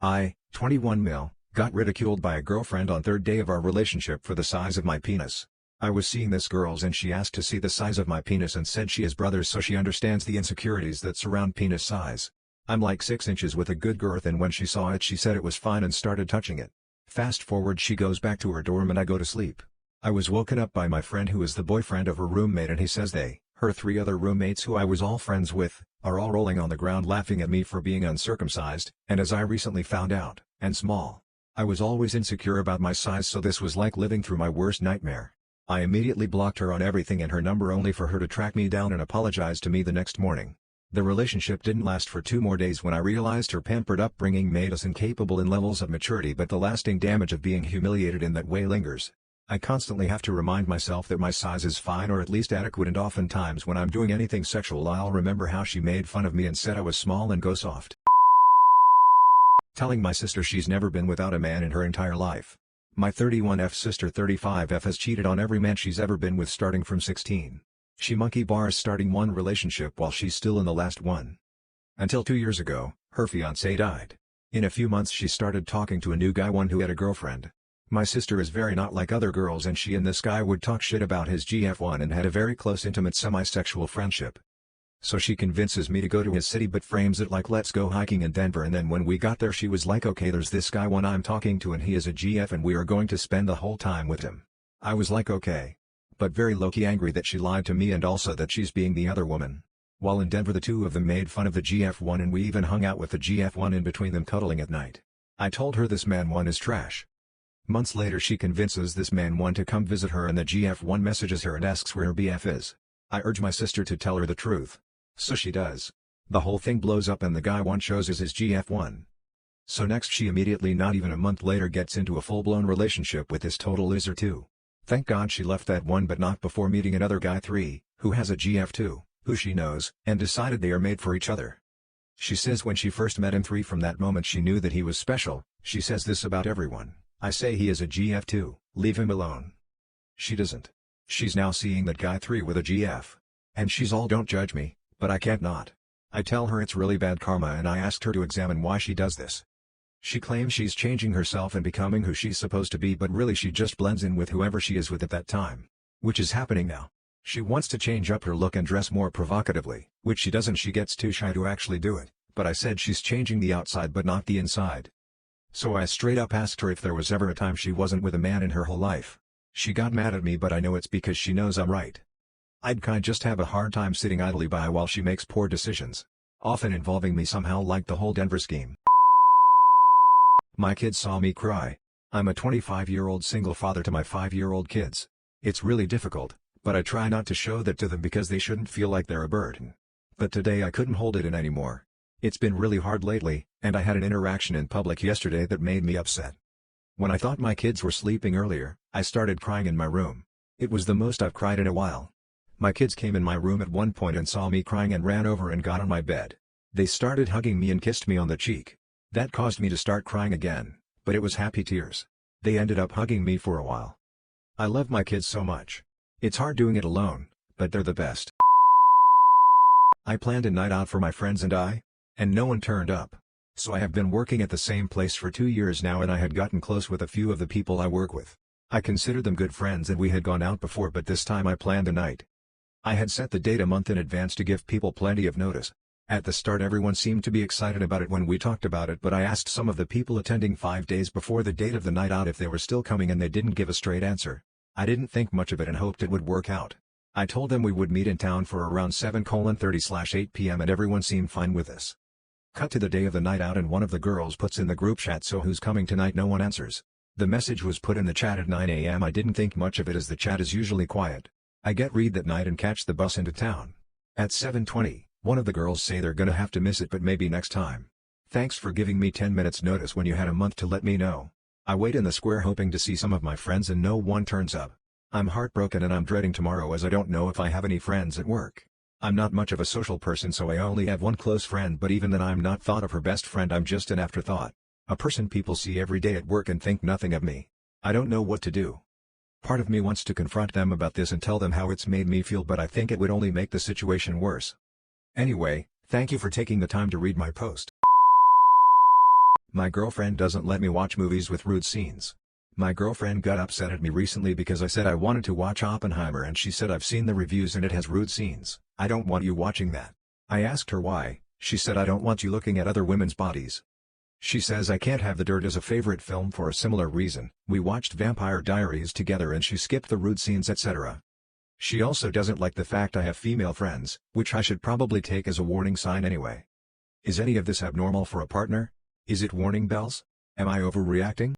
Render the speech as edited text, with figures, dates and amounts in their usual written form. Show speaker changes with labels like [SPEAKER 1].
[SPEAKER 1] I, 21 mil, got ridiculed by a girlfriend on third day of our relationship for the size of my penis. I was seeing this girls and she asked to see the size of my penis and said she has brothers so she understands the insecurities that surround penis size. I'm like 6 inches with a good girth and when she saw it she said it was fine and started touching it. Fast forward she goes back to her dorm and I go to sleep. I was woken up by my friend who is the boyfriend of her roommate and he says her 3 other roommates who I was all friends with, are all rolling on the ground laughing at me for being uncircumcised, and as I recently found out, and small. I was always insecure about my size so this was like living through my worst nightmare. I immediately blocked her on everything and her number only for her to track me down and apologize to me the next morning. The relationship didn't last for 2 more days when I realized her pampered upbringing made us incapable in levels of maturity but the lasting damage of being humiliated in that way lingers. I constantly have to remind myself that my size is fine or at least adequate and oftentimes when I'm doing anything sexual I'll remember how she made fun of me and said I was small and go soft. Telling my sister she's never been without a man in her entire life. My 31F sister 35F has cheated on every man she's ever been with starting from 16. She monkey bars starting one relationship while she's still in the last one. Until 2 years ago, her fiancé died. In a few months she started talking to a new guy, one who had a girlfriend. My sister is very not like other girls and she and this guy would talk shit about his GF1 and had a very close intimate semi-sexual friendship. So she convinces me to go to his city but frames it like let's go hiking in Denver and then when we got there she was like okay there's this guy one I'm talking to and he is a GF and we are going to spend the whole time with him. I was like okay. But very low-key angry that she lied to me and also that she's being the other woman. While in Denver the two of them made fun of the GF1 and we even hung out with the GF1 in between them cuddling at night. I told her this man one is trash. Months later she convinces this man one to come visit her and the GF1 messages her and asks where her BF is. I urge my sister to tell her the truth. So she does. The whole thing blows up and the guy one shows is his GF1. So next she immediately not even a month later gets into a full-blown relationship with this total loser too. Thank God she left that one but not before meeting another guy 3, who has a GF2, who she knows, and decided they are made for each other. She says when she first met him 3 from that moment she knew that he was special. She says this about everyone. I say he is a GF2, leave him alone. She doesn't. She's now seeing that guy 3 with a GF. And she's all don't judge me, but I can't not. I tell her it's really bad karma and I asked her to examine why she does this. She claims she's changing herself and becoming who she's supposed to be but really she just blends in with whoever she is with at that time. Which is happening now. She wants to change up her look and dress more provocatively, which she doesn't she gets too shy to actually do it, but I said she's changing the outside but not the inside. So I straight up asked her if there was ever a time she wasn't with a man in her whole life. She got mad at me but I know it's because she knows I'm right. I'd just have a hard time sitting idly by while she makes poor decisions. Often involving me somehow like the whole Denver scheme. My kids saw me cry. I'm a 25-year-old single father to my 5-year-old kids. It's really difficult, but I try not to show that to them because they shouldn't feel like they're a burden. But today I couldn't hold it in anymore. It's been really hard lately, and I had an interaction in public yesterday that made me upset. When I thought my kids were sleeping earlier, I started crying in my room. It was the most I've cried in a while. My kids came in my room at one point and saw me crying and ran over and got on my bed. They started hugging me and kissed me on the cheek. That caused me to start crying again, but it was happy tears. They ended up hugging me for a while. I love my kids so much. It's hard doing it alone, but they're the best. I planned a night out for my friends and no one turned up. So I have been working at the same place for 2 years now and I had gotten close with a few of the people I work with. I consider them good friends and we had gone out before but this time I planned a night. I had set the date a month in advance to give people plenty of notice. At the start everyone seemed to be excited about it when we talked about it but I asked some of the people attending 5 days before the date of the night out if they were still coming and they didn't give a straight answer. I didn't think much of it and hoped it would work out. I told them we would meet in town for around 7:30/8 p.m. and everyone seemed fine with this. Cut to the day of the night out and one of the girls puts in the group chat so who's coming tonight no one answers. The message was put in the chat at 9 a.m. I didn't think much of it as the chat is usually quiet. I get read that night and catch the bus into town. At 7:20, one of the girls say they're gonna have to miss it but maybe next time. Thanks for giving me 10 minutes notice when you had a month to let me know. I wait in the square hoping to see some of my friends and no one turns up. I'm heartbroken and I'm dreading tomorrow as I don't know if I have any friends at work. I'm not much of a social person so I only have one close friend but even then I'm not thought of her best friend I'm just an afterthought. A person people see every day at work and think nothing of me. I don't know what to do. Part of me wants to confront them about this and tell them how it's made me feel but I think it would only make the situation worse. Anyway, thank you for taking the time to read my post. My girlfriend doesn't let me watch movies with rude scenes. My girlfriend got upset at me recently because I said I wanted to watch Oppenheimer and she said I've seen the reviews and it has rude scenes. I don't want you watching that. I asked her why. She said I don't want you looking at other women's bodies. She says I can't have The Dirt as a favorite film for a similar reason. We watched Vampire Diaries together and she skipped the rude scenes, etc. She also doesn't like the fact I have female friends, which I should probably take as a warning sign anyway. Is any of this abnormal for a partner? Is it warning bells? Am I overreacting?